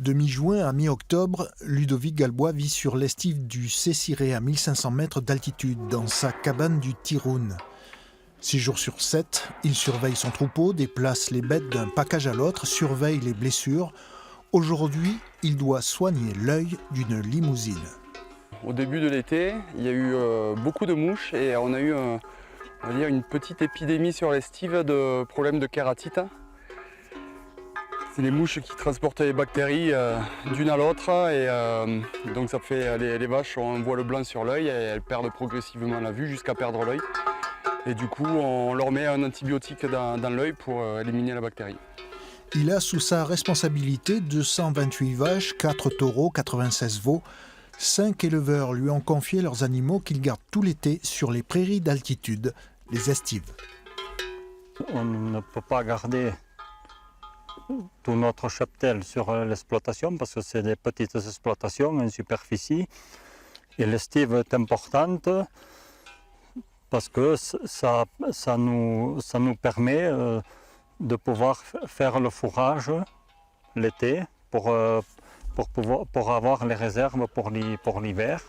De mi-juin à mi-octobre, Ludovic Galbois vit sur l'estive du Céciré à 1500 mètres d'altitude, dans sa cabane du Tiroun. 6 jours sur 7, il surveille son troupeau, déplace les bêtes d'un package à l'autre, surveille les blessures. Aujourd'hui, il doit soigner l'œil d'une limousine. Au début de l'été, il y a eu beaucoup de mouches et on a eu une petite épidémie sur l'estive de problèmes de kératite. C'est les mouches qui transportent les bactéries d'une à l'autre et donc ça fait les vaches ont un voile blanc sur l'œil et elles perdent progressivement la vue jusqu'à perdre l'œil. Et du coup, on leur met un antibiotique dans l'œil pour éliminer la bactérie. Il a sous sa responsabilité 228 vaches, 4 taureaux, 96 veaux. 5 éleveurs lui ont confié leurs animaux qu'ils gardent tout l'été sur les prairies d'altitude, les estives. On ne peut pas garder tout notre cheptel sur l'exploitation parce que c'est des petites exploitations en superficie. Et l'estive est importante parce que ça nous permet de pouvoir faire le fourrage l'été pour avoir les réserves pour l'hiver.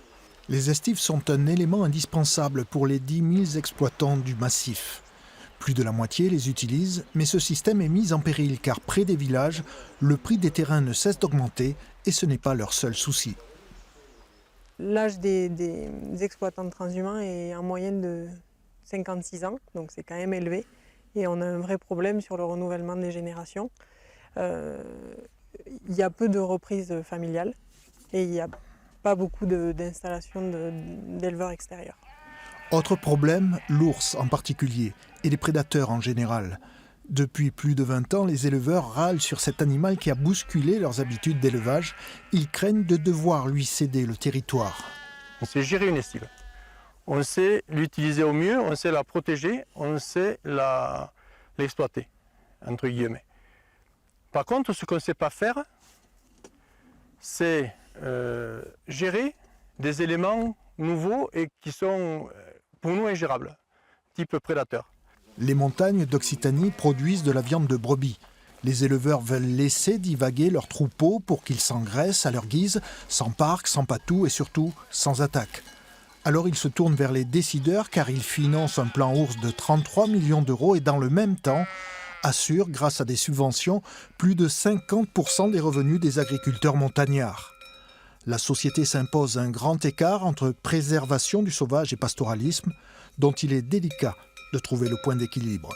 Les estives sont un élément indispensable pour les 10 000 exploitants du massif. Plus de la moitié les utilisent, mais ce système est mis en péril car près des villages, le prix des terrains ne cesse d'augmenter et ce n'est pas leur seul souci. L'âge des exploitants transhumants est en moyenne de 56 ans, donc c'est quand même élevé. Et on a un vrai problème sur le renouvellement des générations. Il y a peu de reprises familiales et il n'y a pas beaucoup d'installations d'éleveurs extérieurs. Autre problème, l'ours en particulier, et les prédateurs en général. Depuis plus de 20 ans, les éleveurs râlent sur cet animal qui a bousculé leurs habitudes d'élevage. Ils craignent de devoir lui céder le territoire. On sait gérer une estive. On sait l'utiliser au mieux, on sait la protéger, on sait l'exploiter, entre guillemets. Par contre, ce qu'on ne sait pas faire, c'est gérer des éléments nouveaux et qui sont pour nous ingérables, type prédateur. Les montagnes d'Occitanie produisent de la viande de brebis. Les éleveurs veulent laisser divaguer leurs troupeaux pour qu'ils s'engraissent à leur guise, sans parc, sans patou et surtout sans attaque. Alors ils se tournent vers les décideurs car ils financent un plan ours de 33 millions d'euros et dans le même temps assurent, grâce à des subventions, plus de 50% des revenus des agriculteurs montagnards. La société s'impose un grand écart entre préservation du sauvage et pastoralisme, dont il est délicat de trouver le point d'équilibre.